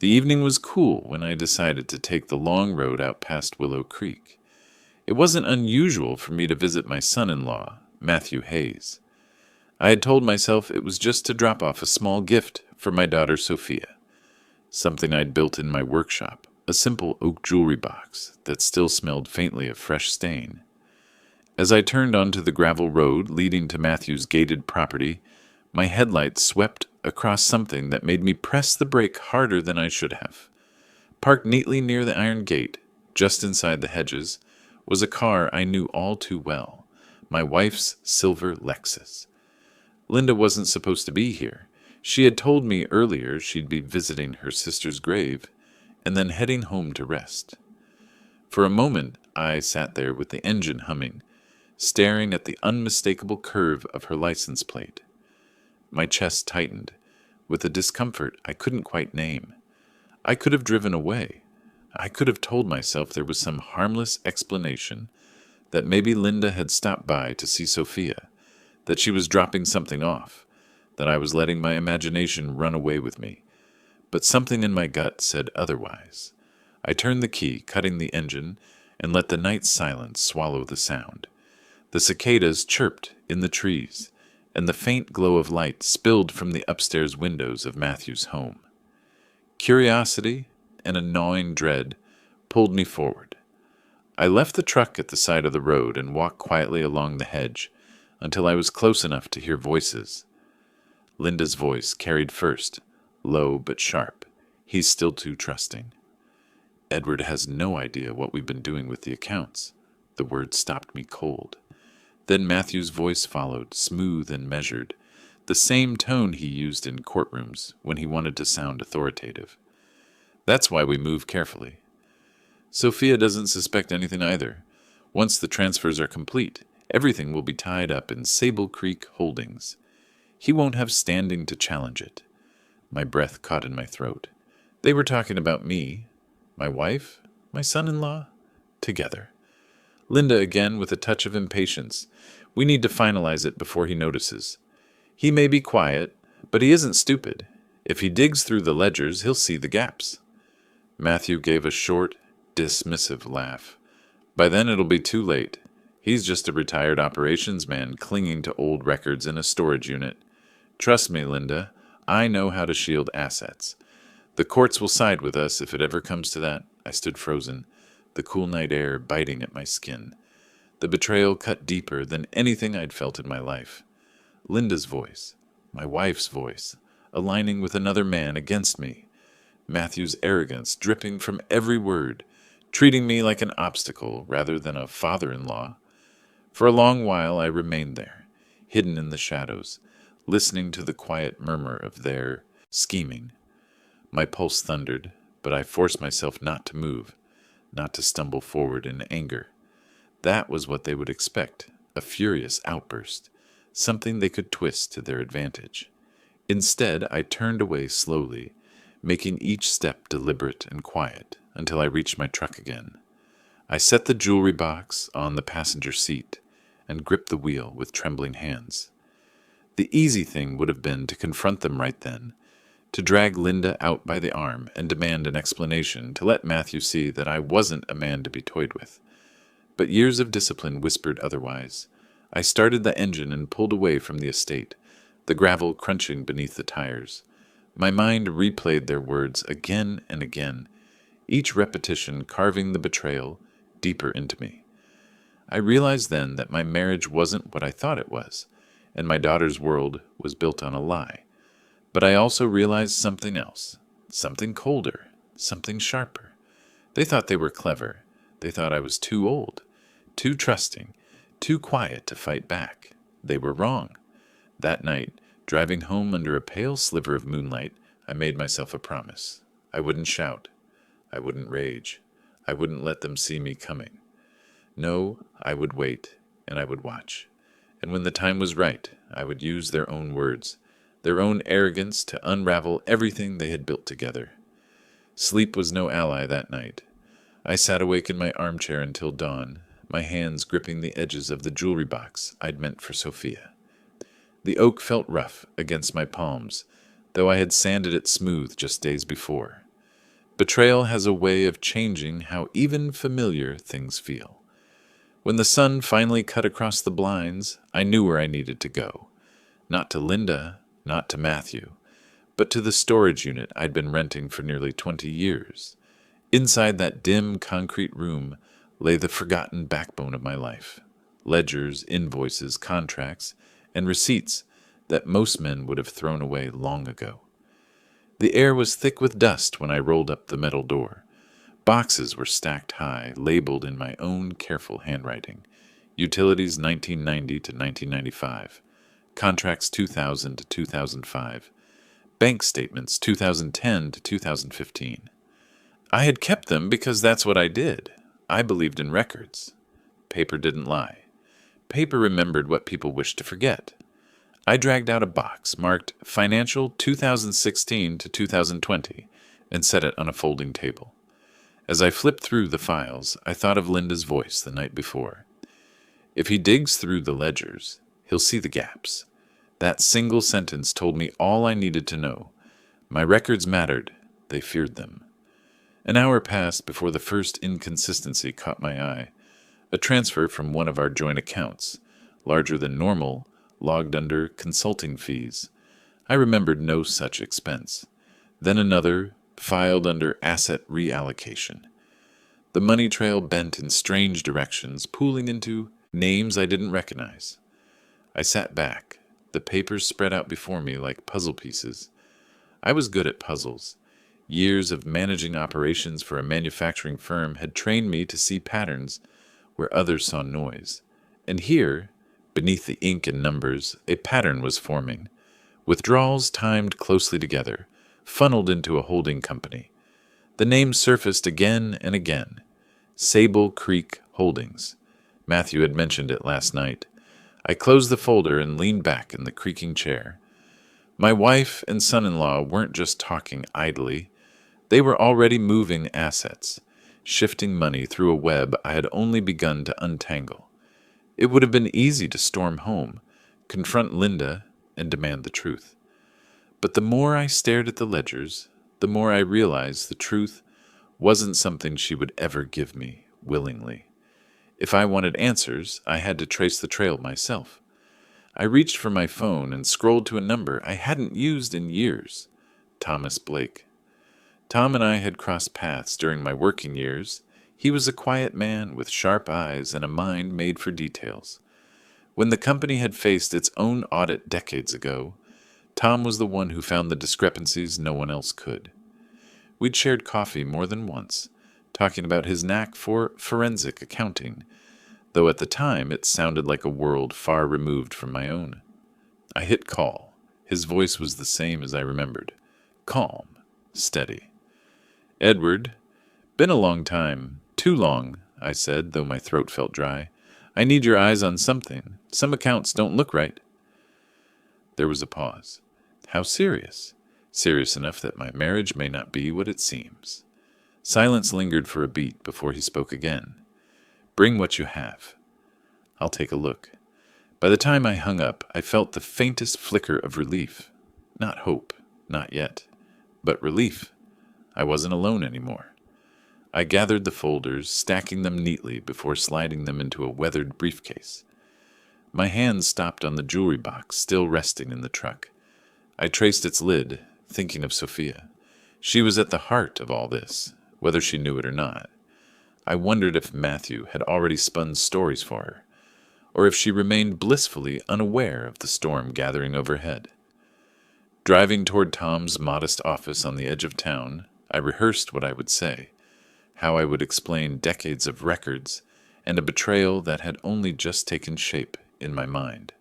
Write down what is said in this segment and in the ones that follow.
The evening was cool when I decided to take the long road out past Willow Creek. It wasn't unusual for me to visit my son-in-law, Matthew Hayes. I had told myself it was just to drop off a small gift for my daughter Sophia, something I'd built in my workshop, a simple oak jewelry box that still smelled faintly of fresh stain. As I turned onto the gravel road leading to Matthew's gated property, my headlights swept across something that made me press the brake harder than I should have. Parked neatly near the iron gate, just inside the hedges, was a car I knew all too well, my wife's silver Lexus. Linda wasn't supposed to be here. She had told me earlier she'd be visiting her sister's grave and then heading home to rest. For a moment, I sat there with the engine humming, staring at the unmistakable curve of her license plate. My chest tightened, with a discomfort I couldn't quite name. I could have driven away. I could have told myself there was some harmless explanation, that maybe Linda had stopped by to see Sophia, that she was dropping something off, that I was letting my imagination run away with me. But something in my gut said otherwise. I turned the key, cutting the engine, and let the night silence swallow the sound. The cicadas chirped in the trees, and the faint glow of light spilled from the upstairs windows of Matthew's home. Curiosity and a gnawing dread pulled me forward. I left the truck at the side of the road and walked quietly along the hedge until I was close enough to hear voices. Linda's voice carried first, low but sharp. He's still too trusting. Edward has no idea what we've been doing with the accounts. The words stopped me cold. Then Matthew's voice followed, smooth and measured, the same tone he used in courtrooms when he wanted to sound authoritative. That's why we move carefully. Sophia doesn't suspect anything either. Once the transfers are complete, everything will be tied up in Sable Creek Holdings. He won't have standing to challenge it. My breath caught in my throat. They were talking about me, my wife, my son-in-law, together. Linda again with a touch of impatience. We need to finalize it before he notices. He may be quiet, but he isn't stupid. If he digs through the ledgers, he'll see the gaps. Matthew gave a short, dismissive laugh. By then it'll be too late. He's just a retired operations man clinging to old records in a storage unit. Trust me, Linda, I know how to shield assets. The courts will side with us if it ever comes to that. I stood frozen, the cool night air biting at my skin. The betrayal cut deeper than anything I'd felt in my life. Linda's voice, my wife's voice, aligning with another man against me. Matthew's arrogance dripping from every word, treating me like an obstacle rather than a father-in-law. For a long while I remained there, hidden in the shadows, listening to the quiet murmur of their scheming. My pulse thundered, but I forced myself not to move, not to stumble forward in anger. That was what they would expect, a furious outburst, something they could twist to their advantage. Instead, I turned away slowly, making each step deliberate and quiet until I reached my truck again. I set the jewelry box on the passenger seat and gripped the wheel with trembling hands. The easy thing would have been to confront them right then, to drag Linda out by the arm and demand an explanation to let Matthew see that I wasn't a man to be toyed with. But years of discipline whispered otherwise. I started the engine and pulled away from the estate, the gravel crunching beneath the tires. My mind replayed their words again and again, each repetition carving the betrayal deeper into me. I realized then that my marriage wasn't what I thought it was, and my daughter's world was built on a lie. But I also realized something else, something colder, something sharper. They thought they were clever. They thought I was too old, too trusting, too quiet to fight back. They were wrong. That night, driving home under a pale sliver of moonlight, I made myself a promise. I wouldn't shout. I wouldn't rage. I wouldn't let them see me coming. No, I would wait, and I would watch. And when the time was right, I would use their own words, their own arrogance to unravel everything they had built together. Sleep was no ally that night. I sat awake in my armchair until dawn, my hands gripping the edges of the jewelry box I'd meant for Sophia. The oak felt rough against my palms, though I had sanded it smooth just days before. Betrayal has a way of changing how even familiar things feel. When the sun finally cut across the blinds, I knew where I needed to go. Not to Linda, not to Matthew, but to the storage unit I'd been renting for nearly 20 years. Inside that dim concrete room lay the forgotten backbone of my life. Ledgers, invoices, contracts, and receipts that most men would have thrown away long ago. The air was thick with dust when I rolled up the metal door. Boxes were stacked high, labeled in my own careful handwriting. Utilities 1990 to 1995. Contracts 2000 to 2005. Bank statements 2010 to 2015. I had kept them because that's what I did. I believed in records. Paper didn't lie. Paper remembered what people wished to forget. I dragged out a box marked Financial 2016 to 2020 and set it on a folding table. As I flipped through the files, I thought of Linda's voice the night before. If he digs through the ledgers, he'll see the gaps. That single sentence told me all I needed to know. My records mattered. They feared them. An hour passed before the first inconsistency caught my eye. A transfer from one of our joint accounts, larger than normal, logged under consulting fees. I remembered no such expense. Then another, filed under asset reallocation. The money trail bent in strange directions, pooling into names I didn't recognize. I sat back, the papers spread out before me like puzzle pieces. I was good at puzzles. Years of managing operations for a manufacturing firm had trained me to see patterns where others saw noise. And here, beneath the ink and numbers, a pattern was forming. Withdrawals timed closely together, funneled into a holding company. The name surfaced again and again. Sable Creek Holdings. Matthew had mentioned it last night. I closed the folder and leaned back in the creaking chair. My wife and son-in-law weren't just talking idly. They were already moving assets, shifting money through a web I had only begun to untangle. It would have been easy to storm home, confront Linda, and demand the truth. But the more I stared at the ledgers, the more I realized the truth wasn't something she would ever give me willingly. If I wanted answers, I had to trace the trail myself. I reached for my phone and scrolled to a number I hadn't used in years. Thomas Blake. Tom and I had crossed paths during my working years. He was a quiet man with sharp eyes and a mind made for details. When the company had faced its own audit decades ago, Tom was the one who found the discrepancies no one else could. We'd shared coffee more than once, talking about his knack for forensic accounting, though at the time it sounded like a world far removed from my own. I hit call. His voice was the same as I remembered. Calm, steady. Edward, been a long time. Too long, I said, though my throat felt dry. I need your eyes on something. Some accounts don't look right. There was a pause. How serious? Serious enough that my marriage may not be what it seems. Silence lingered for a beat before he spoke again. Bring what you have. I'll take a look. By the time I hung up, I felt the faintest flicker of relief. Not hope, not yet, but relief. I wasn't alone anymore. I gathered the folders, stacking them neatly before sliding them into a weathered briefcase. My hand stopped on the jewelry box still resting in the truck. I traced its lid, thinking of Sophia. She was at the heart of all this, whether she knew it or not. I wondered if Matthew had already spun stories for her, or if she remained blissfully unaware of the storm gathering overhead. Driving toward Tom's modest office on the edge of town, I rehearsed what I would say, how I would explain decades of records and a betrayal that had only just taken shape in my mind.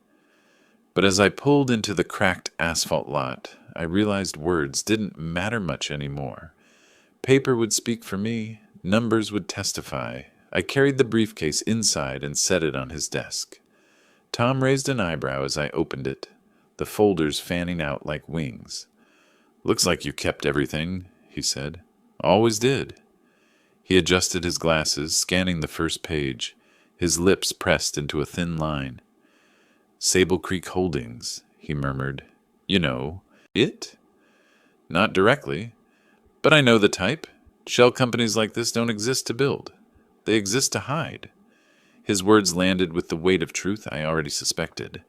But as I pulled into the cracked asphalt lot, I realized words didn't matter much anymore. Paper would speak for me, numbers would testify. I carried the briefcase inside and set it on his desk. Tom raised an eyebrow as I opened it, the folders fanning out like wings. Looks like you kept everything, he said. Always did. He adjusted his glasses, scanning the first page, his lips pressed into a thin line. Sable Creek Holdings, he murmured. You know, it? Not directly, but I know the type. Shell companies like this don't exist to build. They exist to hide. His words landed with the weight of truth I already suspected.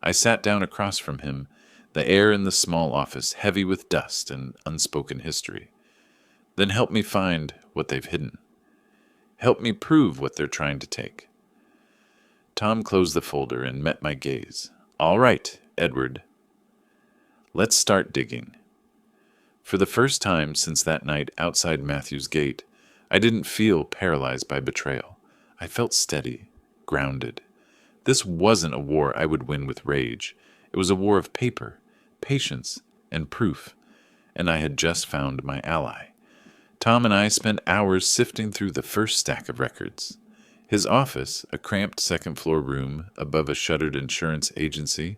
I sat down across from him, the air in the small office heavy with dust and unspoken history. Then help me find what they've hidden. Help me prove what they're trying to take. Tom closed the folder and met my gaze. All right, Edward. Let's start digging. For the first time since that night outside Matthew's gate, I didn't feel paralyzed by betrayal. I felt steady, grounded. This wasn't a war I would win with rage. It was a war of paper, patience, and proof, and I had just found my ally. Tom and I spent hours sifting through the first stack of records. His office, a cramped second-floor room above a shuttered insurance agency,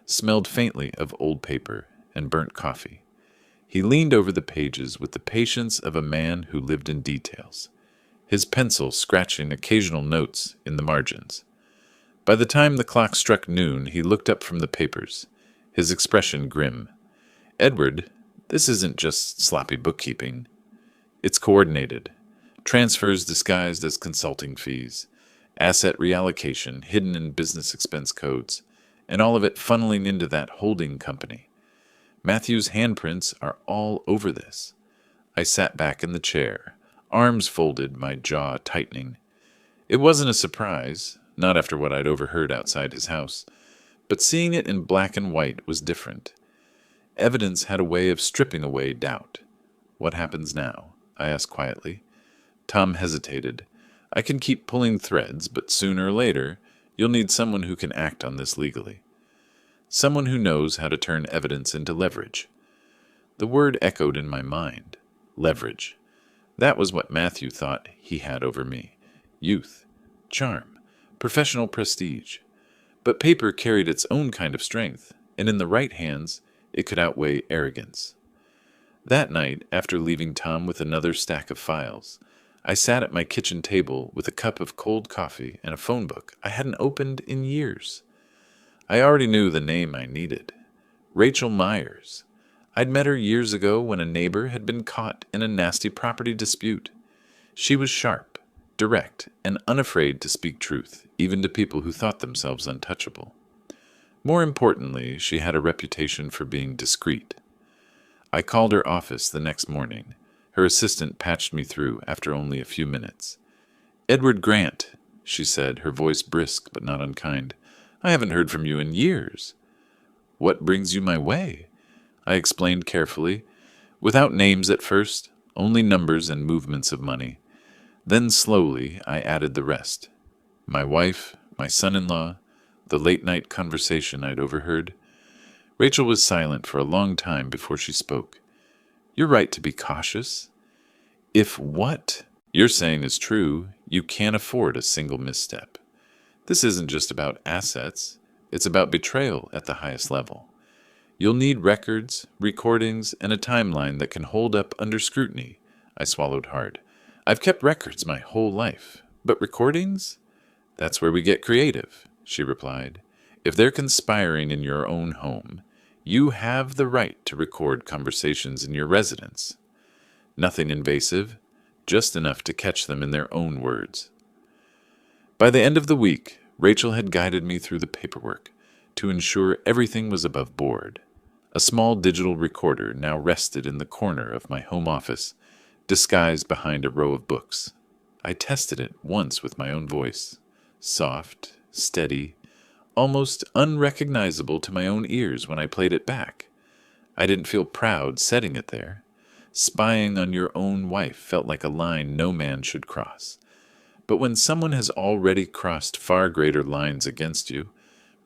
smelled faintly of old paper and burnt coffee. He leaned over the pages with the patience of a man who lived in details, his pencil scratching occasional notes in the margins. By the time the clock struck noon, he looked up from the papers, his expression grim. Edward, this isn't just sloppy bookkeeping. It's coordinated. Transfers disguised as consulting fees, asset reallocation hidden in business expense codes, and all of it funneling into that holding company. Matthew's handprints are all over this. I sat back in the chair, arms folded, my jaw tightening. It wasn't a surprise, not after what I'd overheard outside his house, but seeing it in black and white was different. Evidence had a way of stripping away doubt. What happens now? I asked quietly. Tom hesitated. I can keep pulling threads, but sooner or later, you'll need someone who can act on this legally. Someone who knows how to turn evidence into leverage. The word echoed in my mind. Leverage. That was what Matthew thought he had over me. Youth, charm, professional prestige. But paper carried its own kind of strength, and in the right hands, it could outweigh arrogance. That night, after leaving Tom with another stack of files, I sat at my kitchen table with a cup of cold coffee and a phone book I hadn't opened in years. I already knew the name I needed. Rachel Myers. I'd met her years ago when a neighbor had been caught in a nasty property dispute. She was sharp, direct, and unafraid to speak truth, even to people who thought themselves untouchable. More importantly, she had a reputation for being discreet. I called her office the next morning. Her assistant patched me through after only a few minutes. "Edward Grant," she said, her voice brisk but not unkind. "I haven't heard from you in years." "What brings you my way?" I explained carefully, without names at first, only numbers and movements of money. Then slowly I added the rest. My wife, my son-in-law, the late-night conversation I'd overheard. Rachel was silent for a long time before she spoke. "You're right to be cautious. If what you're saying is true, you can't afford a single misstep. This isn't just about assets. It's about betrayal at the highest level. You'll need records, recordings, and a timeline that can hold up under scrutiny." I swallowed hard. "I've kept records my whole life. But recordings? That's where we get creative," she replied. "If they're conspiring in your own home, you have the right to record conversations in your residence. Nothing invasive, just enough to catch them in their own words." By the end of the week, Rachel had guided me through the paperwork to ensure everything was above board. A small digital recorder now rested in the corner of my home office, disguised behind a row of books. I tested it once with my own voice. Soft, steady, almost unrecognizable to my own ears when I played it back. I didn't feel proud setting it there. Spying on your own wife felt like a line no man should cross. But when someone has already crossed far greater lines against you,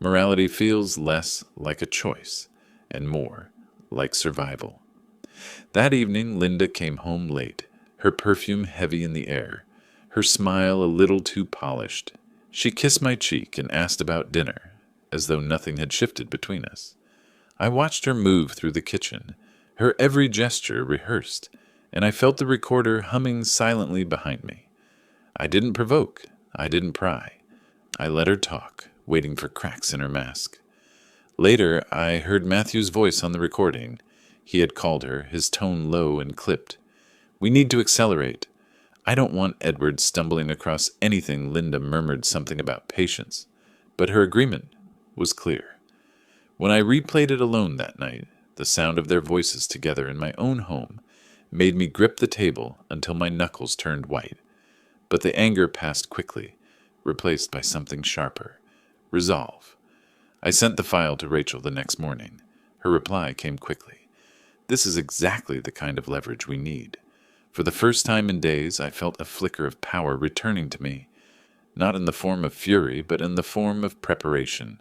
morality feels less like a choice and more like survival. That evening, Linda came home late, her perfume heavy in the air, her smile a little too polished. She kissed my cheek and asked about dinner, as though nothing had shifted between us. I watched her move through the kitchen, her every gesture rehearsed, and I felt the recorder humming silently behind me. I didn't provoke, I didn't pry. I let her talk, waiting for cracks in her mask. Later, I heard Matthew's voice on the recording. He had called her, his tone low and clipped. We need to accelerate. I don't want Edward stumbling across anything. Linda murmured something about patience, but her agreement was clear. When I replayed it alone that night, the sound of their voices together in my own home made me grip the table until my knuckles turned white. But the anger passed quickly, replaced by something sharper. Resolve. I sent the file to Rachel the next morning. Her reply came quickly. This is exactly the kind of leverage we need. For the first time in days, I felt a flicker of power returning to me, not in the form of fury, but in the form of preparation.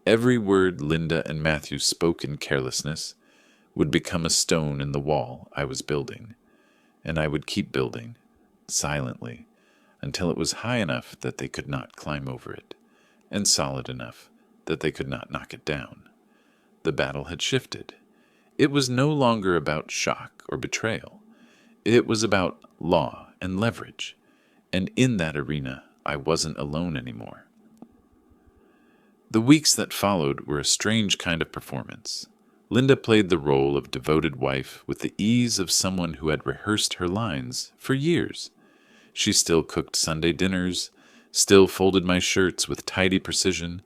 Every word Linda and Matthew spoke in carelessness would become a stone in the wall I was building, and I would keep building, silently, until it was high enough that they could not climb over it, and solid enough that they could not knock it down. The battle had shifted. It was no longer about shock or betrayal. It was about law and leverage, and in that arena I wasn't alone anymore. The weeks that followed were a strange kind of performance. Linda played the role of devoted wife with the ease of someone who had rehearsed her lines for years. She still cooked Sunday dinners, still folded my shirts with tidy precision,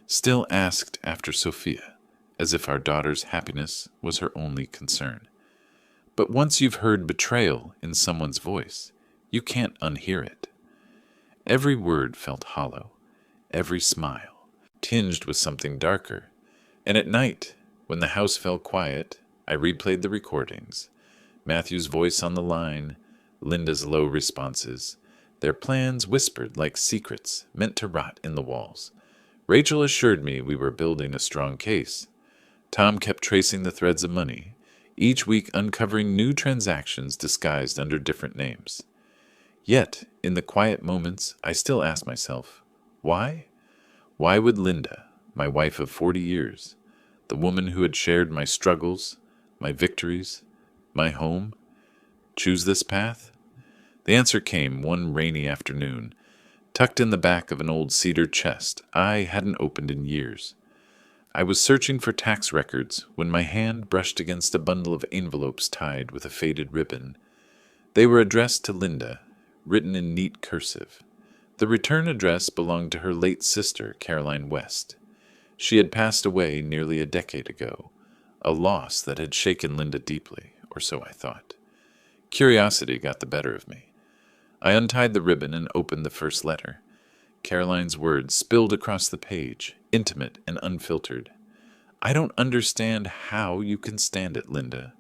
still asked after Sophia, as if our daughter's happiness was her only concern. But once you've heard betrayal in someone's voice, you can't unhear it. Every word felt hollow, every smile tinged with something darker, and at night, when the house fell quiet, I replayed the recordings. Matthew's voice on the line, Linda's low responses, their plans whispered like secrets meant to rot in the walls. Rachel assured me we were building a strong case. Tom kept tracing the threads of money, each week uncovering new transactions disguised under different names. Yet, in the quiet moments, I still asked myself, why? Why would Linda, my wife of 40 years, the woman who had shared my struggles, my victories, my home, choose this path? The answer came one rainy afternoon, tucked in the back of an old cedar chest I hadn't opened in years. I was searching for tax records when my hand brushed against a bundle of envelopes tied with a faded ribbon. They were addressed to Linda, written in neat cursive. The return address belonged to her late sister, Caroline West. She had passed away nearly a decade ago, a loss that had shaken Linda deeply, or so I thought. Curiosity got the better of me. I untied the ribbon and opened the first letter. Caroline's words spilled across the page, intimate and unfiltered. I don't understand how you can stand it, Linda.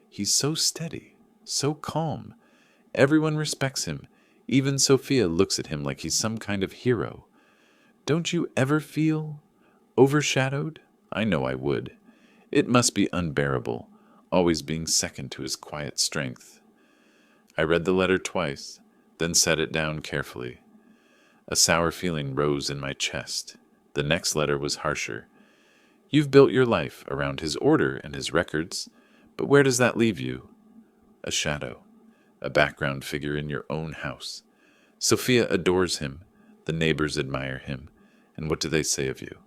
He's so steady, so calm. Everyone respects him. Even Sophia looks at him like he's some kind of hero. Don't you ever feel overshadowed? I know I would. It must be unbearable, always being second to his quiet strength. I read the letter twice, then set it down carefully. A sour feeling rose in my chest. The next letter was harsher. You've built your life around his order and his records, but where does that leave you? A shadow, a background figure in your own house. Sophia adores him, the neighbors admire him, and what do they say of you?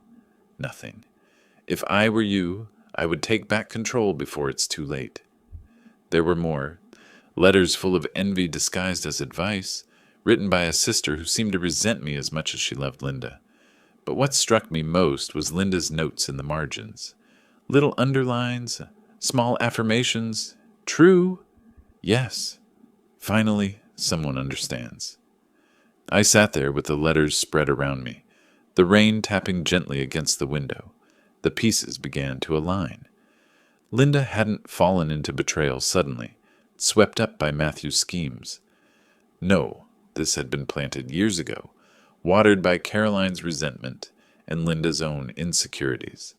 Nothing. If I were you, I would take back control before it's too late. There were more. Letters full of envy disguised as advice, written by a sister who seemed to resent me as much as she loved Linda. But what struck me most was Linda's notes in the margins. Little underlines, small affirmations. True? Yes. Finally, someone understands. I sat there with the letters spread around me, the rain tapping gently against the window. The pieces began to align. Linda hadn't fallen into betrayal suddenly, swept up by Matthew's schemes. No, this had been planted years ago, watered by Caroline's resentment and Linda's own insecurities.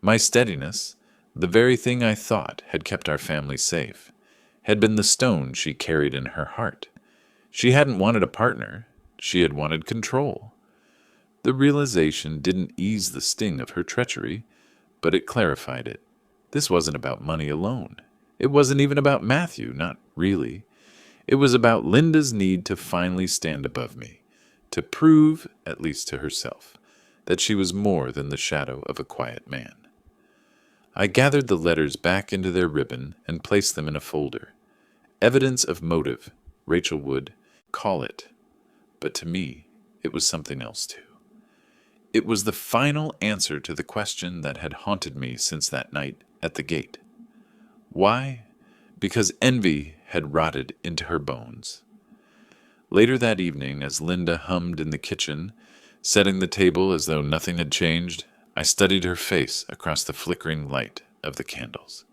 My steadiness, the very thing I thought had kept our family safe, had been the stone she carried in her heart. She hadn't wanted a partner, she had wanted control. The realization didn't ease the sting of her treachery, but it clarified it. This wasn't about money alone. It wasn't even about Matthew, not really. It was about Linda's need to finally stand above me, to prove, at least to herself, that she was more than the shadow of a quiet man. I gathered the letters back into their ribbon and placed them in a folder. Evidence of motive, Rachel would call it, but to me, it was something else too. It was the final answer to the question that had haunted me since that night at the gate. Why? Because envy had rotted into her bones. Later that evening, as Linda hummed in the kitchen, setting the table as though nothing had changed, I studied her face across the flickering light of the candles.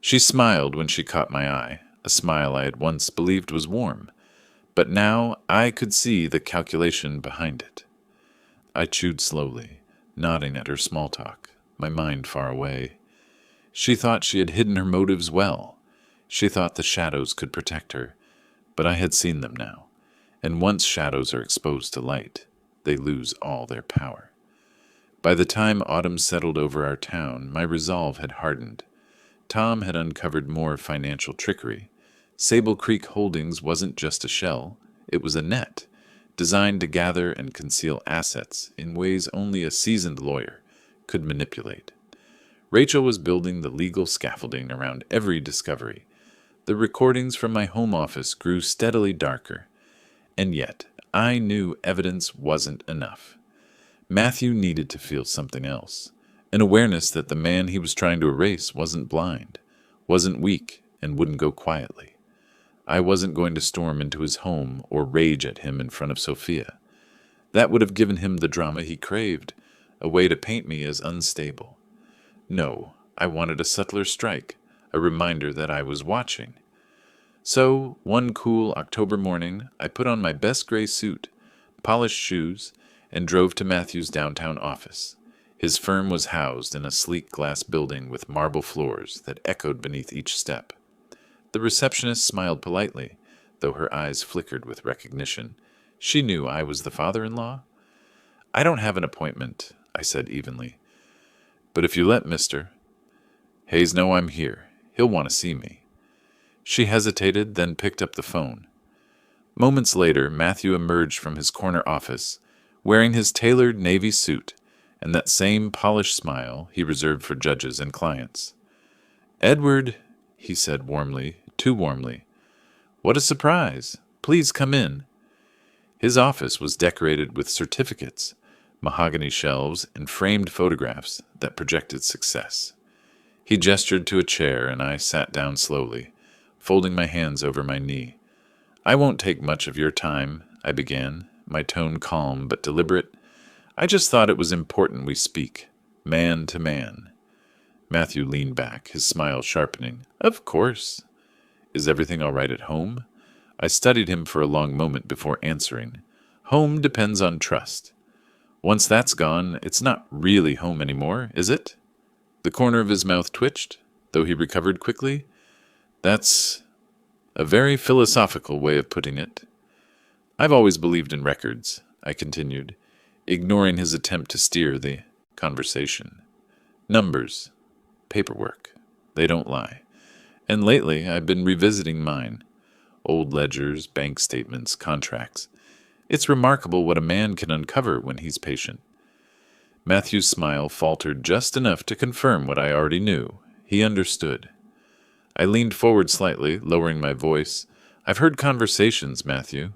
She smiled when she caught my eye, a smile I had once believed was warm, but now I could see the calculation behind it. I chewed slowly, nodding at her small talk, my mind far away. She thought she had hidden her motives well. She thought the shadows could protect her, but I had seen them now, and once shadows are exposed to light, they lose all their power. By the time autumn settled over our town, my resolve had hardened. Tom had uncovered more financial trickery. Sable Creek Holdings wasn't just a shell, it was a net, designed to gather and conceal assets in ways only a seasoned lawyer could manipulate. Rachel was building the legal scaffolding around every discovery. The recordings from my home office grew steadily darker, and yet I knew evidence wasn't enough. Matthew needed to feel something else, an awareness that the man he was trying to erase wasn't blind, wasn't weak, and wouldn't go quietly. I wasn't going to storm into his home or rage at him in front of Sophia. That would have given him the drama he craved, a way to paint me as unstable. No, I wanted a subtler strike, a reminder that I was watching. So, one cool October morning, I put on my best gray suit, polished shoes, and drove to Matthew's downtown office. His firm was housed in a sleek glass building with marble floors that echoed beneath each step. The receptionist smiled politely, though her eyes flickered with recognition. She knew I was the father-in-law. "I don't have an appointment," I said evenly. "But if you let Mr. Hayes know I'm here, he'll want to see me." She hesitated, then picked up the phone. Moments later, Matthew emerged from his corner office, wearing his tailored navy suit and that same polished smile he reserved for judges and clients. "Edward," he said warmly, too warmly. "What a surprise! Please come in." His office was decorated with certificates, mahogany shelves, and framed photographs that projected success. He gestured to a chair, and I sat down slowly, folding my hands over my knee. "I won't take much of your time," I began, my tone calm but deliberate. "I just thought it was important we speak, man to man." Matthew leaned back, his smile sharpening. "Of course. Is everything all right at home?" I studied him for a long moment before answering. "Home depends on trust. Once that's gone, it's not really home anymore, is it?" The corner of his mouth twitched, though he recovered quickly. "That's a very philosophical way of putting it." "I've always believed in records," I continued, ignoring his attempt to steer the conversation. "Numbers, paperwork, they don't lie. And lately I've been revisiting mine. Old ledgers, bank statements, contracts. It's remarkable what a man can uncover when he's patient." Matthew's smile faltered just enough to confirm what I already knew. He understood. I leaned forward slightly, lowering my voice. "I've heard conversations, Matthew,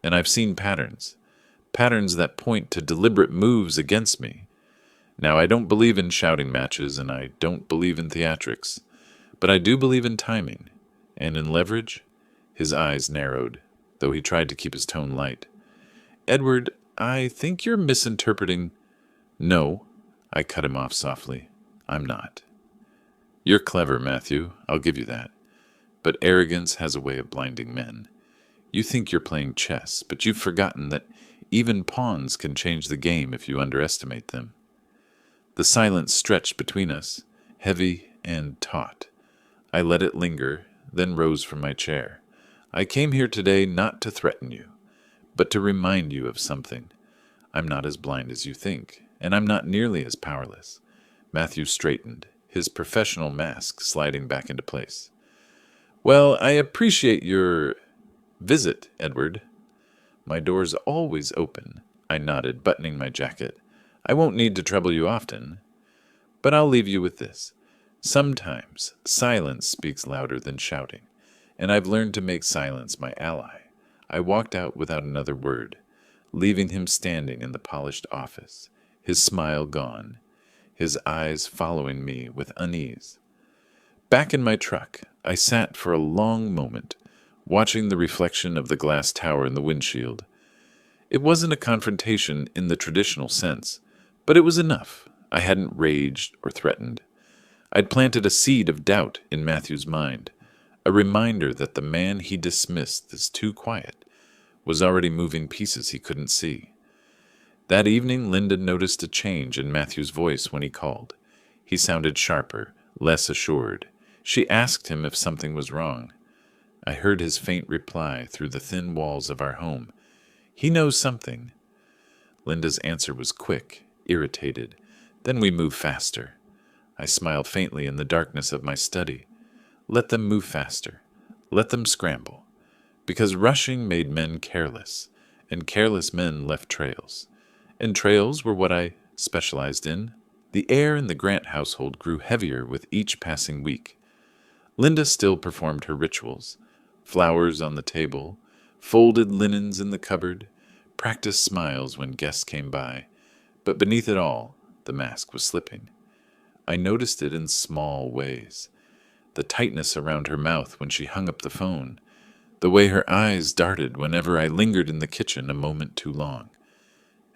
and I've seen patterns. Patterns that point to deliberate moves against me. Now, I don't believe in shouting matches, and I don't believe in theatrics, but I do believe in timing, and in leverage." His eyes narrowed, though he tried to keep his tone light. "Edward, I think you're misinterpreting—" "No," I cut him off softly. "I'm not. You're clever, Matthew, I'll give you that. But arrogance has a way of blinding men. You think you're playing chess, but you've forgotten that even pawns can change the game if you underestimate them." The silence stretched between us, heavy and taut. I let it linger, then rose from my chair. "I came here today not to threaten you, but to remind you of something. I'm not as blind as you think, and I'm not nearly as powerless." Matthew straightened, his professional mask sliding back into place. "Well, I appreciate your visit, Edward. My door's always open," I nodded, buttoning my jacket. "I won't need to trouble you often. But I'll leave you with this. Sometimes silence speaks louder than shouting. and I've learned to make silence my ally. I walked out without another word, leaving him standing in the polished office, his smile gone, his eyes following me with unease. Back in my truck, I sat for a long moment, watching the reflection of the glass tower in the windshield. It wasn't a confrontation in the traditional sense, but it was enough. I hadn't raged or threatened. I'd planted a seed of doubt in Matthew's mind, a reminder that the man he dismissed as too quiet was already moving pieces he couldn't see. That evening, Linda noticed a change in Matthew's voice when he called. He sounded sharper, less assured. She asked him if something was wrong. I heard his faint reply through the thin walls of our home. He knows something. Linda's answer was quick, irritated. Then we moved faster. I smiled faintly in the darkness of my study. Let them move faster. Let them scramble. Because rushing made men careless, and careless men left trails. And trails were what I specialized in. The air in the Grant household grew heavier with each passing week. Linda still performed her rituals. Flowers on the table, folded linens in the cupboard, practiced smiles when guests came by. But beneath it all, the mask was slipping. I noticed it in small ways. The tightness around her mouth when she hung up the phone. The way her eyes darted whenever I lingered in the kitchen a moment too long.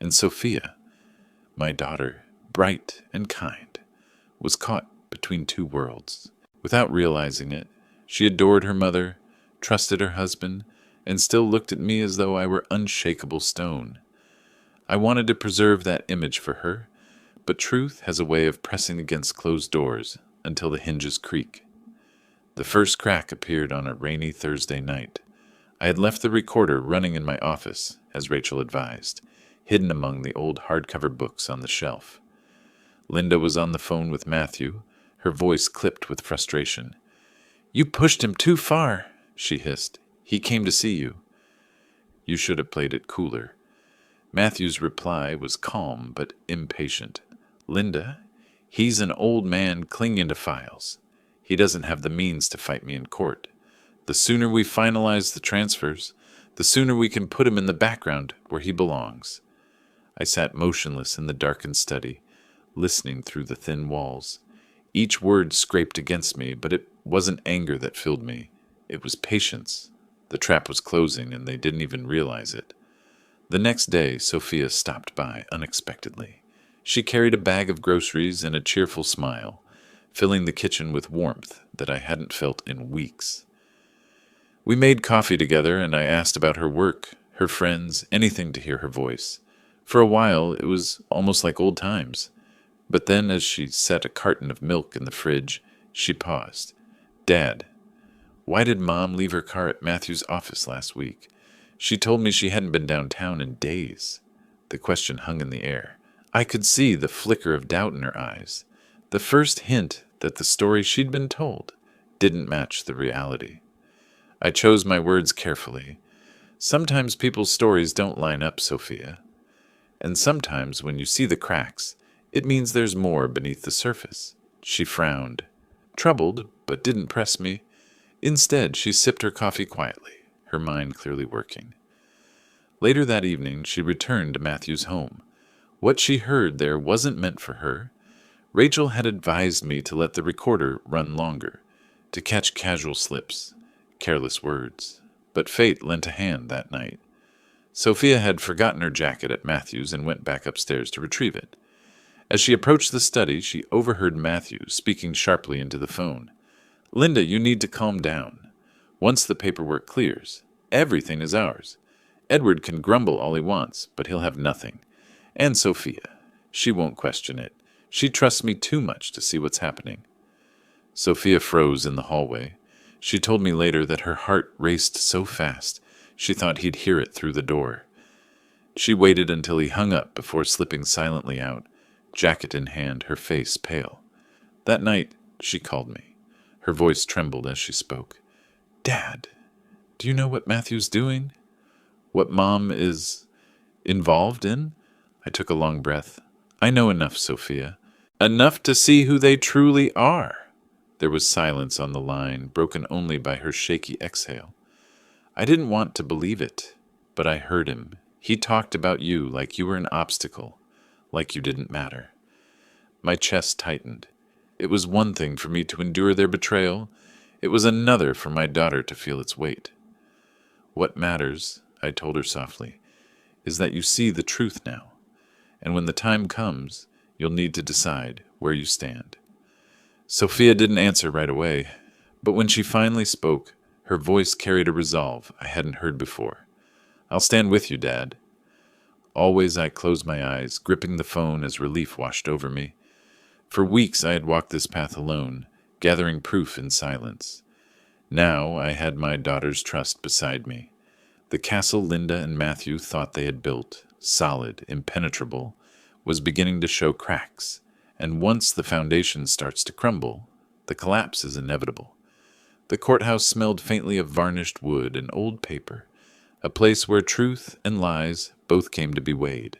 And Sophia, my daughter, bright and kind, was caught between two worlds. Without realizing it, she adored her mother, trusted her husband, and still looked at me as though I were unshakable stone. I wanted to preserve that image for her, but truth has a way of pressing against closed doors until the hinges creak. The first crack appeared on a rainy Thursday night. I had left the recorder running in my office, as Rachel advised, hidden among the old hardcover books on the shelf. Linda was on the phone with Matthew, her voice clipped with frustration. "You pushed him too far," she hissed. "He came to see you." You should have played it cooler. Matthew's reply was calm but impatient. "Linda, he's an old man clinging to files. He doesn't have the means to fight me in court. The sooner we finalize the transfers, the sooner we can put him in the background where he belongs." I sat motionless in the darkened study, listening through the thin walls. Each word scraped against me, but it wasn't anger that filled me. It was patience. The trap was closing, and they didn't even realize it. The next day, Sophia stopped by unexpectedly. She carried a bag of groceries and a cheerful smile, filling the kitchen with warmth that I hadn't felt in weeks. We made coffee together, and I asked about her work, her friends, anything to hear her voice. For a while, it was almost like old times. But then, as she set a carton of milk in the fridge, she paused. "Dad, why did Mom leave her car at Matthew's office last week? She told me she hadn't been downtown in days." The question hung in the air. I could see the flicker of doubt in her eyes, the first hint that the story she'd been told didn't match the reality. I chose my words carefully. "Sometimes people's stories don't line up, Sophia. And sometimes when you see the cracks, it means there's more beneath the surface." She frowned, troubled, but didn't press me. Instead, she sipped her coffee quietly, her mind clearly working. Later that evening, she returned to Matthew's home. What she heard there wasn't meant for her. Rachel had advised me to let the recorder run longer, to catch casual slips, careless words. But fate lent a hand that night. Sophia had forgotten her jacket at Matthew's and went back upstairs to retrieve it. As she approached the study, she overheard Matthew speaking sharply into the phone. "Linda, you need to calm down. Once the paperwork clears, everything is ours. Edward can grumble all he wants, but he'll have nothing. And Sophia, she won't question it. She trusts me too much to see what's happening." Sophia froze in the hallway. She told me later that her heart raced so fast she thought he'd hear it through the door. She waited until he hung up before slipping silently out, jacket in hand, her face pale. That night, she called me. Her voice trembled as she spoke. "Dad, do you know what Matthew's doing? What Mom is involved in?" I took a long breath. "I know enough, Sophia. Enough to see who they truly are." There was silence on the line, broken only by her shaky exhale. I didn't want to believe it, but I heard him. He talked about you like you were an obstacle, like you didn't matter. My chest tightened. It was one thing for me to endure their betrayal. It was another for my daughter to feel its weight. What matters, I told her softly, is that you see the truth now. And when the time comes, you'll need to decide where you stand. Sophia didn't answer right away, but when she finally spoke, her voice carried a resolve I hadn't heard before. I'll stand with you, Dad. Always I closed my eyes, gripping the phone as relief washed over me. For weeks I had walked this path alone, gathering proof in silence. Now I had my daughter's trust beside me. The castle Linda and Matthew thought they had built, solid, impenetrable, was beginning to show cracks, and once the foundation starts to crumble, the collapse is inevitable. The courthouse smelled faintly of varnished wood and old paper, a place where truth and lies both came to be weighed.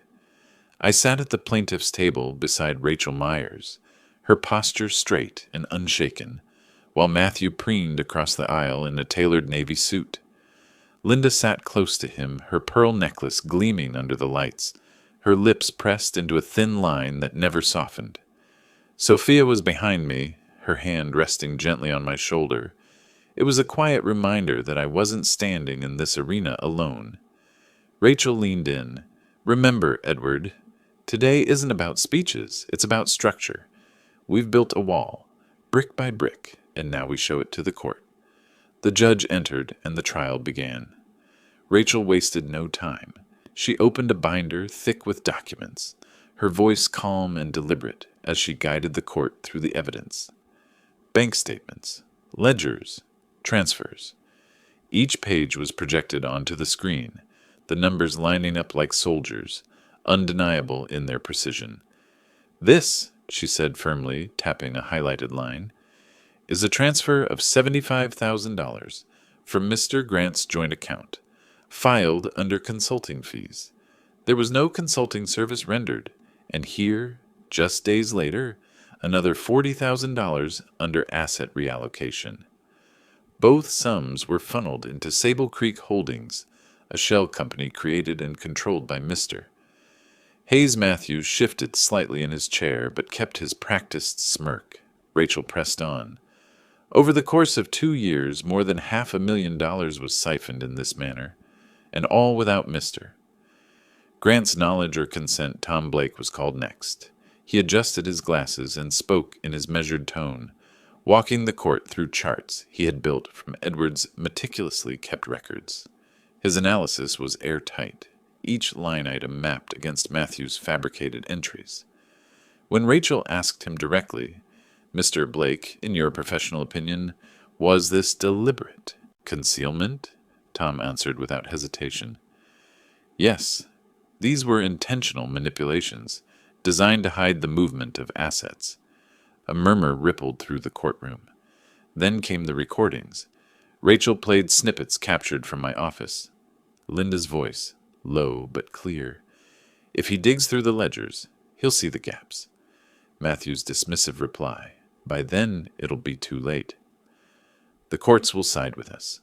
I sat at the plaintiff's table beside Rachel Myers, her posture straight and unshaken, while Matthew preened across the aisle in a tailored navy suit. Linda sat close to him, her pearl necklace gleaming under the lights, her lips pressed into a thin line that never softened. Sophia was behind me, her hand resting gently on my shoulder. It was a quiet reminder that I wasn't standing in this arena alone. Rachel leaned in. Remember, Edward, today isn't about speeches, it's about structure. We've built a wall, brick by brick, and now we show it to the court. The judge entered, and the trial began. Rachel wasted no time. She opened a binder thick with documents, her voice calm and deliberate as she guided the court through the evidence. Bank statements, ledgers, transfers. Each page was projected onto the screen, the numbers lining up like soldiers, undeniable in their precision. This, she said firmly, tapping a highlighted line, is a transfer of $75,000 from Mr. Grant's joint account, filed under consulting fees. There was no consulting service rendered, and here, just days later, another $40,000 under asset reallocation. Both sums were funneled into Sable Creek Holdings, a shell company created and controlled by Mr. Hayes Matthews shifted slightly in his chair, but kept his practiced smirk. Rachel pressed on. Over the course of 2 years, more than $500,000 was siphoned in this manner, and all without Mr. Grant's knowledge or consent. Tom Blake was called next. He adjusted his glasses and spoke in his measured tone, walking the court through charts he had built from Edward's meticulously kept records. His analysis was airtight, each line item mapped against Matthew's fabricated entries. When Rachel asked him directly, Mr. Blake, in your professional opinion, was this deliberate concealment? Tom answered without hesitation. Yes, these were intentional manipulations, designed to hide the movement of assets. A murmur rippled through the courtroom. Then came the recordings. Rachel played snippets captured from my office. Linda's voice, low but clear. If he digs through the ledgers, he'll see the gaps. Matthew's dismissive reply. By then, it'll be too late. The courts will side with us.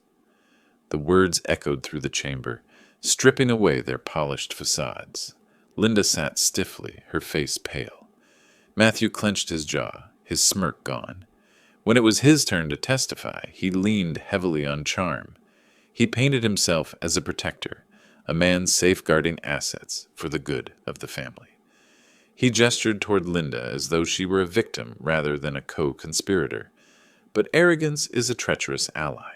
The words echoed through the chamber, stripping away their polished facades. Linda sat stiffly, her face pale. Matthew clenched his jaw, his smirk gone. When it was his turn to testify, he leaned heavily on charm. He painted himself as a protector, a man safeguarding assets for the good of the family. He gestured toward Linda as though she were a victim rather than a co-conspirator. But arrogance is a treacherous ally.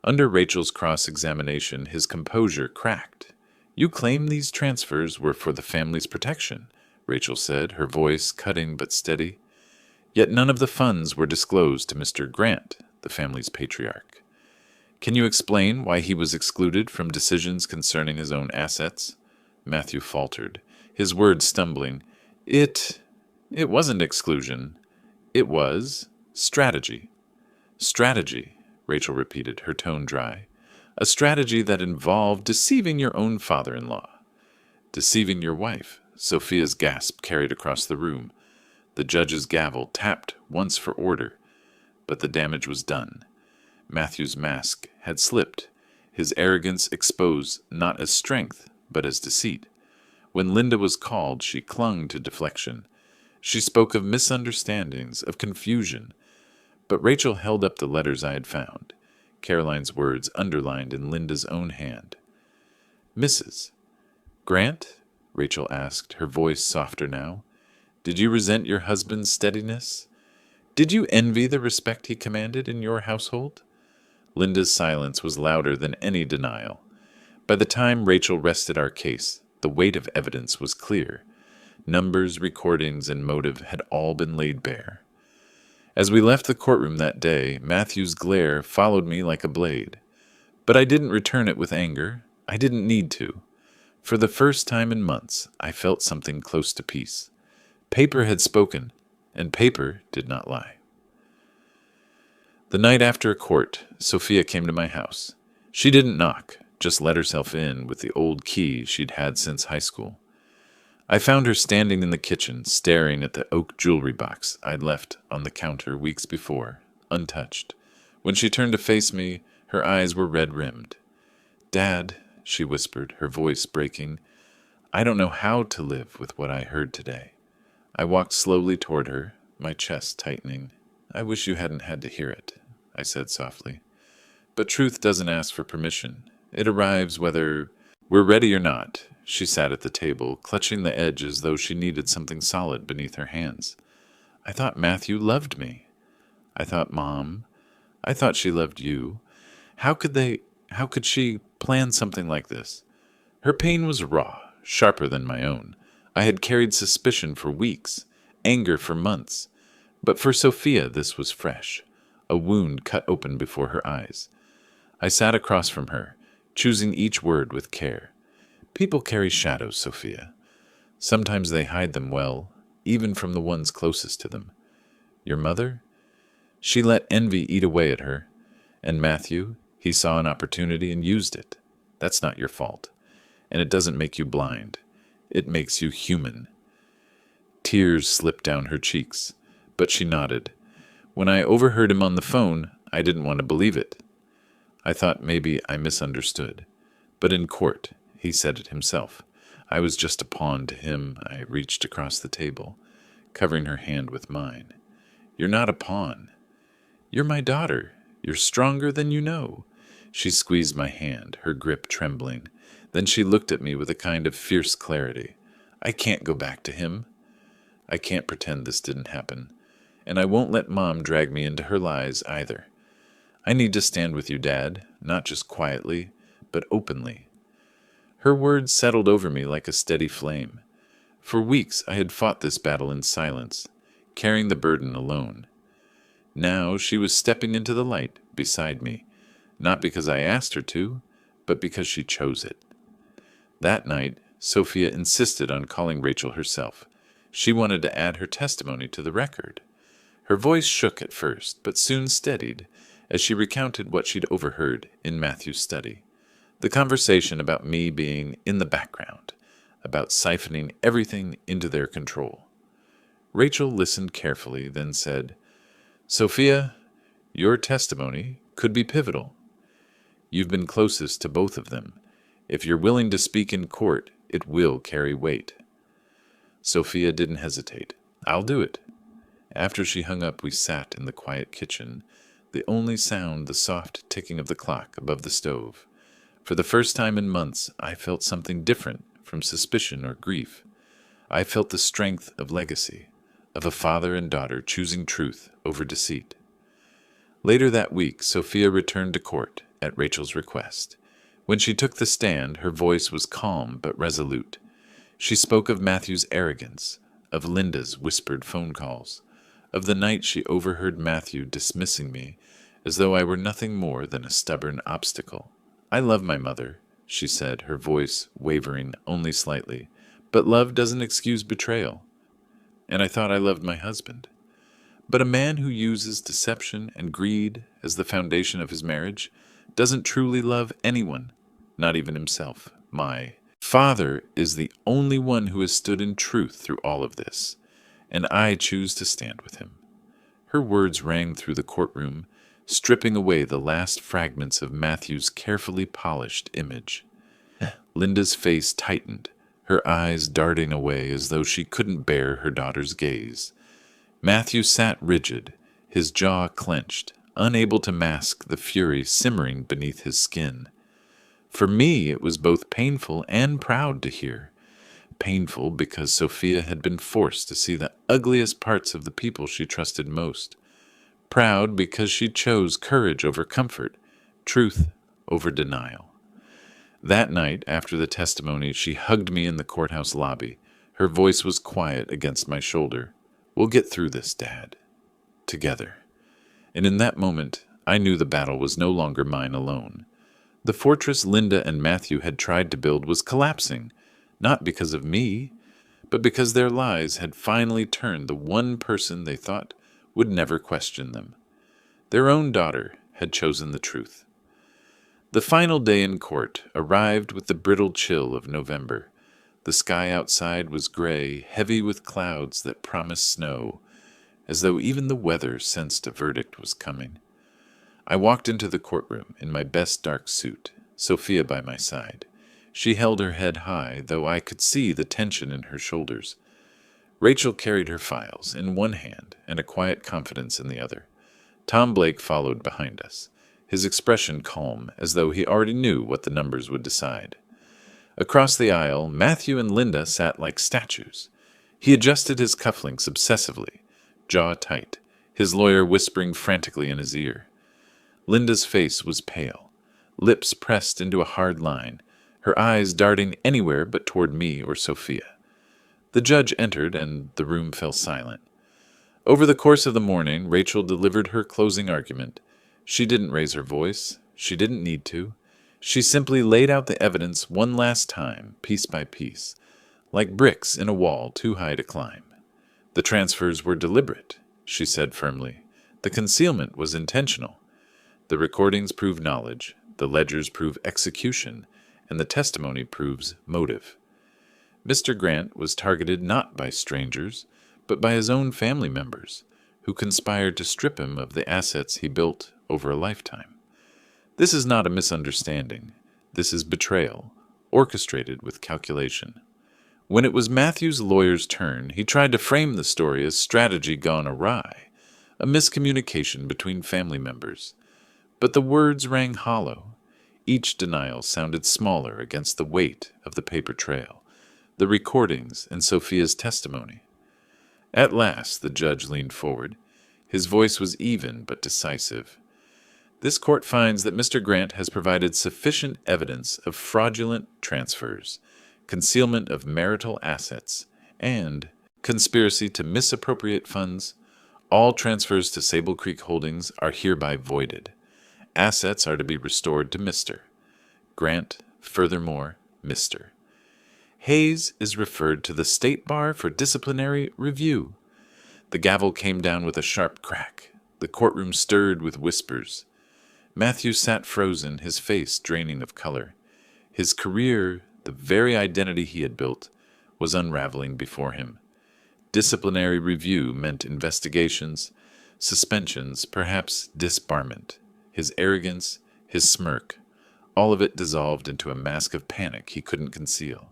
Under Rachel's cross-examination, his composure cracked. You claim these transfers were for the family's protection, Rachel said, her voice cutting but steady. Yet none of the funds were disclosed to Mr. Grant, the family's patriarch. Can you explain why he was excluded from decisions concerning his own assets? Matthew faltered, his words stumbling. It wasn't exclusion. It was strategy. Strategy, Rachel repeated, her tone dry. A strategy that involved deceiving your own father-in-law. Deceiving your wife, Sophia's gasp carried across the room. The judge's gavel tapped once for order. but the damage was done. Matthew's mask had slipped, his arrogance exposed not as strength, but as deceit. When Linda was called, she clung to deflection. She spoke of misunderstandings, of confusion. But Rachel held up the letters I had found, Caroline's words underlined in Linda's own hand. "Mrs. Grant?" Rachel asked, her voice softer now. "Did you resent your husband's steadiness? Did you envy the respect he commanded in your household?" Linda's silence was louder than any denial. By the time Rachel rested our case, the weight of evidence was clear. Numbers, recordings, and motive had all been laid bare. As we left the courtroom that day, Matthew's glare followed me like a blade. But I didn't return it with anger. I didn't need to. For the first time in months, I felt something close to peace. Paper had spoken, and paper did not lie. The night after court, Sophia came to my house. She didn't knock, just let herself in with the old key she'd had since high school. I found her standing in the kitchen, staring at the oak jewelry box I'd left on the counter weeks before, untouched. When she turned to face me, her eyes were red-rimmed. "Dad," she whispered, her voice breaking, "I don't know how to live with what I heard today." I walked slowly toward her, my chest tightening. "I wish you hadn't had to hear it," I said softly. "But truth doesn't ask for permission. It arrives whether we're ready or not." She sat at the table, clutching the edge as though she needed something solid beneath her hands. "I thought Matthew loved me. I thought Mom. I thought she loved you. How could she plan something like this?" Her pain was raw, sharper than my own. I had carried suspicion for weeks, anger for months. But for Sophia this was fresh, a wound cut open before her eyes. I sat across from her, choosing each word with care. "People carry shadows, Sophia. Sometimes they hide them well, even from the ones closest to them. Your mother? She let envy eat away at her. And Matthew, he saw an opportunity and used it. That's not your fault. And it doesn't make you blind. It makes you human." Tears slipped down her cheeks, but she nodded. When I overheard him on the phone, I didn't want to believe it. I thought maybe I misunderstood. But in court, he said it himself. I was just a pawn to him. I reached across the table, covering her hand with mine. "You're not a pawn. You're my daughter. You're stronger than you know." She squeezed my hand, her grip trembling. Then she looked at me with a kind of fierce clarity. "I can't go back to him. I can't pretend this didn't happen. And I won't let Mom drag me into her lies either. I need to stand with you, Dad, not just quietly, but openly." Her words settled over me like a steady flame. For weeks I had fought this battle in silence, carrying the burden alone. Now she was stepping into the light beside me, not because I asked her to, but because she chose it. That night, Sophia insisted on calling Rachel herself. She wanted to add her testimony to the record. Her voice shook at first, but soon steadied as she recounted what she'd overheard in Matthew's study. The conversation about me being in the background, about siphoning everything into their control. Rachel listened carefully, then said, "Sophia, your testimony could be pivotal. You've been closest to both of them. If you're willing to speak in court, it will carry weight." Sophia didn't hesitate. "I'll do it." After she hung up, we sat in the quiet kitchen, the only sound the soft ticking of the clock above the stove. For the first time in months, I felt something different from suspicion or grief. I felt the strength of legacy, of a father and daughter choosing truth over deceit. Later that week, Sophia returned to court at Rachel's request. When she took the stand, her voice was calm but resolute. She spoke of Matthew's arrogance, of Linda's whispered phone calls, of the night she overheard Matthew dismissing me as though I were nothing more than a stubborn obstacle. "I love my mother," she said, her voice wavering only slightly, "but love doesn't excuse betrayal. And I thought I loved my husband. But a man who uses deception and greed as the foundation of his marriage doesn't truly love anyone, not even himself. My father is the only one who has stood in truth through all of this, and I choose to stand with him." Her words rang through the courtroom, stripping away the last fragments of Matthew's carefully polished image. Linda's face tightened, her eyes darting away as though she couldn't bear her daughter's gaze. Matthew sat rigid, his jaw clenched, unable to mask the fury simmering beneath his skin. For me, it was both painful and proud to hear. Painful because Sophia had been forced to see the ugliest parts of the people she trusted most. Proud because she chose courage over comfort, truth over denial. That night, after the testimony, she hugged me in the courthouse lobby. Her voice was quiet against my shoulder. "We'll get through this, Dad. Together." And in that moment, I knew the battle was no longer mine alone. The fortress Linda and Matthew had tried to build was collapsing, not because of me, but because their lies had finally turned the one person they thought would never question them. Their own daughter had chosen the truth. The final day in court arrived with the brittle chill of November. The sky outside was gray, heavy with clouds that promised snow, as though even the weather sensed a verdict was coming. I walked into the courtroom in my best dark suit, Sophia by my side. She held her head high, though I could see the tension in her shoulders. Rachel carried her files in one hand and a quiet confidence in the other. Tom Blake followed behind us, his expression calm, as though he already knew what the numbers would decide. Across the aisle, Matthew and Linda sat like statues. He adjusted his cufflinks obsessively, jaw tight, his lawyer whispering frantically in his ear. Linda's face was pale, lips pressed into a hard line, her eyes darting anywhere but toward me or Sophia. The judge entered, and the room fell silent. Over the course of the morning, Rachel delivered her closing argument. She didn't raise her voice. She didn't need to. She simply laid out the evidence one last time, piece by piece, like bricks in a wall too high to climb. The transfers were deliberate, she said firmly. The concealment was intentional. The recordings prove knowledge, the ledgers prove execution, and the testimony proves motive. Mr. Grant was targeted not by strangers, but by his own family members, who conspired to strip him of the assets he built over a lifetime. This is not a misunderstanding. This is betrayal, orchestrated with calculation. When it was Matthew's lawyer's turn, he tried to frame the story as strategy gone awry, a miscommunication between family members. But the words rang hollow. Each denial sounded smaller against the weight of the paper trail, the recordings, and Sophia's testimony. At last, the judge leaned forward. His voice was even but decisive. This court finds that Mr. Grant has provided sufficient evidence of fraudulent transfers, concealment of marital assets, and conspiracy to misappropriate funds. All transfers to Sable Creek Holdings are hereby voided. Assets are to be restored to Mr. Grant, furthermore, Mr. Hayes is referred to the State Bar for disciplinary review. The gavel came down with a sharp crack. The courtroom stirred with whispers. Matthew sat frozen, his face draining of color. His career, the very identity he had built, was unraveling before him. Disciplinary review meant investigations, suspensions, perhaps disbarment. His arrogance, his smirk, all of it dissolved into a mask of panic he couldn't conceal.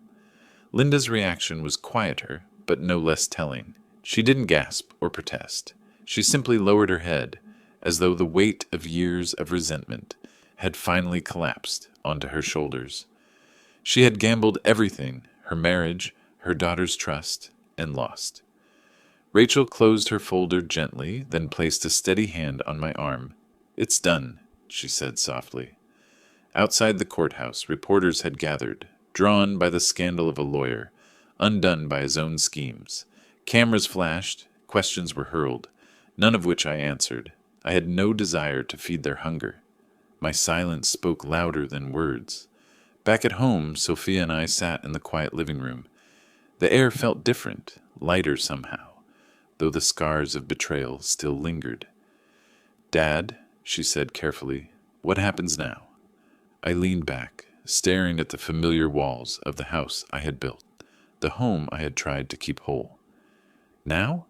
Linda's reaction was quieter, but no less telling. She didn't gasp or protest. She simply lowered her head, as though the weight of years of resentment had finally collapsed onto her shoulders. She had gambled everything, her marriage, her daughter's trust, and lost. Rachel closed her folder gently, then placed a steady hand on my arm. "It's done," she said softly. Outside the courthouse, reporters had gathered, drawn by the scandal of a lawyer, undone by his own schemes. Cameras flashed, questions were hurled, none of which I answered. I had no desire to feed their hunger. My silence spoke louder than words. Back at home, Sophia and I sat in the quiet living room. The air felt different, lighter somehow, though the scars of betrayal still lingered. "Dad," she said carefully, "what happens now?" I leaned back, staring at the familiar walls of the house I had built, the home I had tried to keep whole. "Now?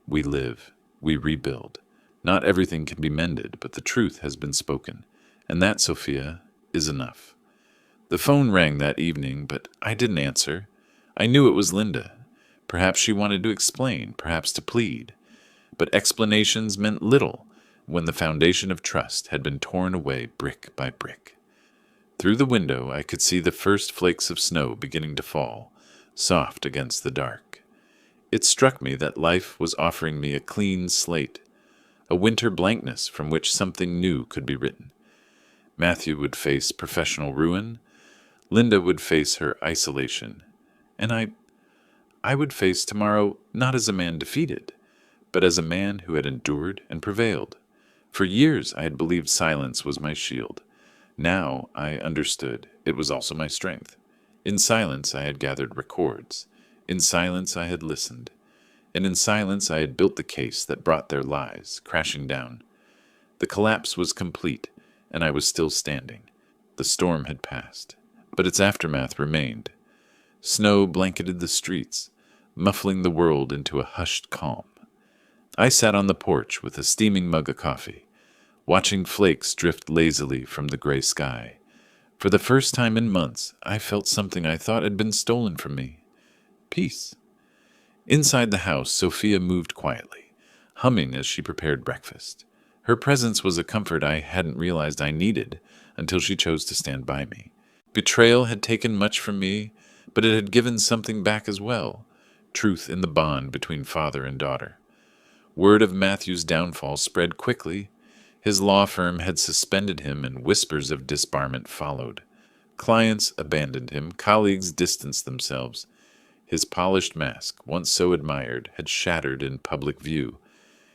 We live." we rebuild. Not everything can be mended, but the truth has been spoken. And that, Sophia, is enough. The phone rang that evening, but I didn't answer. I knew it was Linda. Perhaps she wanted to explain, perhaps to plead. But explanations meant little when the foundation of trust had been torn away brick by brick. Through the window I could see the first flakes of snow beginning to fall, soft against the dark. It struck me that life was offering me a clean slate, a winter blankness from which something new could be written. Matthew would face professional ruin, Linda would face her isolation, and I would face tomorrow not as a man defeated, but as a man who had endured and prevailed. For years I had believed silence was my shield. Now I understood it was also my strength. In silence I had gathered records. In silence I had listened. And in silence I had built the case that brought their lies crashing down. The collapse was complete, and I was still standing. The storm had passed, but its aftermath remained. Snow blanketed the streets, muffling the world into a hushed calm. I sat on the porch with a steaming mug of coffee, watching flakes drift lazily from the gray sky. For the first time in months, I felt something I thought had been stolen from me. Peace. Inside the house, Sophia moved quietly, humming as she prepared breakfast. Her presence was a comfort I hadn't realized I needed until she chose to stand by me. Betrayal had taken much from me, but it had given something back as well, truth in the bond between father and daughter. Word of Matthew's downfall spread quickly. His law firm had suspended him, and whispers of disbarment followed. Clients abandoned him, colleagues distanced themselves. His polished mask, once so admired, had shattered in public view.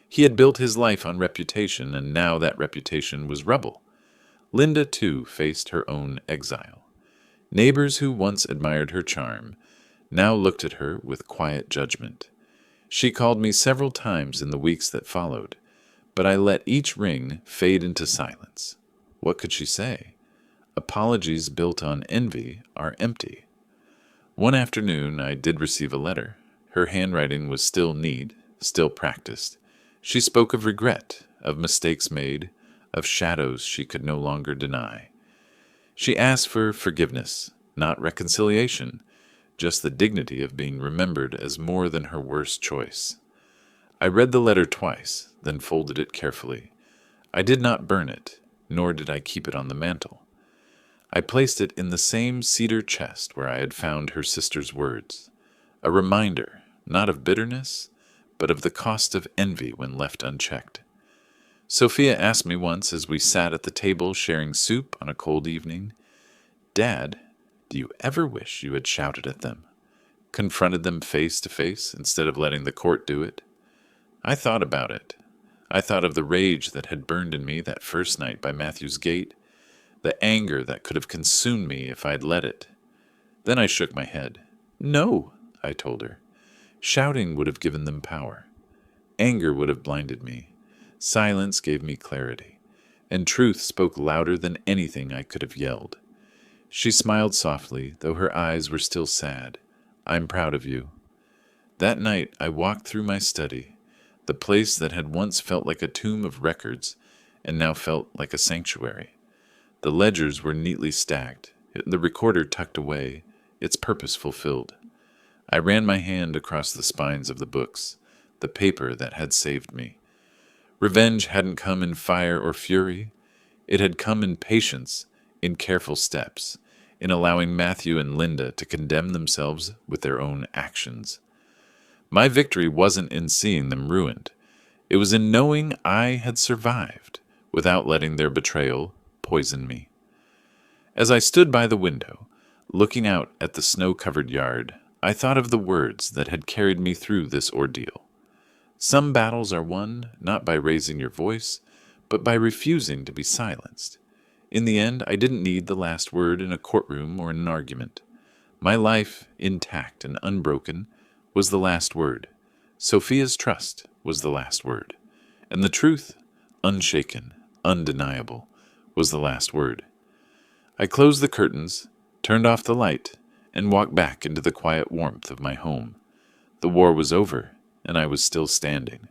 He had built his life on reputation, and now that reputation was rubble. Linda, too, faced her own exile. Neighbors who once admired her charm now looked at her with quiet judgment. She called me several times in the weeks that followed, but I let each ring fade into silence. What could she say? Apologies built on envy are empty. One afternoon I did receive a letter. Her handwriting was still neat, still practiced. She spoke of regret, of mistakes made, of shadows she could no longer deny. She asked for forgiveness, not reconciliation, just the dignity of being remembered as more than her worst choice. I read the letter twice, then folded it carefully. I did not burn it, nor did I keep it on the mantel. I placed it in the same cedar chest where I had found her sister's words, a reminder, not of bitterness, but of the cost of envy when left unchecked. Sophia asked me once as we sat at the table sharing soup on a cold evening, "Dad, do you ever wish you had shouted at them, confronted them face to face instead of letting the court do it?" I thought about it. I thought of the rage that had burned in me that first night by Matthew's gate, the anger that could have consumed me if I'd let it. Then I shook my head. "No," I told her. Shouting would have given them power. Anger would have blinded me. Silence gave me clarity. And truth spoke louder than anything I could have yelled. She smiled softly, though her eyes were still sad. "I'm proud of you." That night I walked through my study, the place that had once felt like a tomb of records and now felt like a sanctuary. The ledgers were neatly stacked, the recorder tucked away, its purpose fulfilled. I ran my hand across the spines of the books, the paper that had saved me. Revenge hadn't come in fire or fury. It had come in patience, in careful steps, in allowing Matthew and Linda to condemn themselves with their own actions. My victory wasn't in seeing them ruined. It was in knowing I had survived without letting their betrayal poison me. As I stood by the window, looking out at the snow-covered yard, I thought of the words that had carried me through this ordeal. Some battles are won not by raising your voice, but by refusing to be silenced. In the end, I didn't need the last word in a courtroom or in an argument. My life, intact and unbroken, was the last word. Sophia's trust was the last word. And the truth, unshaken, undeniable, was the last word. I closed the curtains, turned off the light, and walked back into the quiet warmth of my home. The war was over, and I was still standing.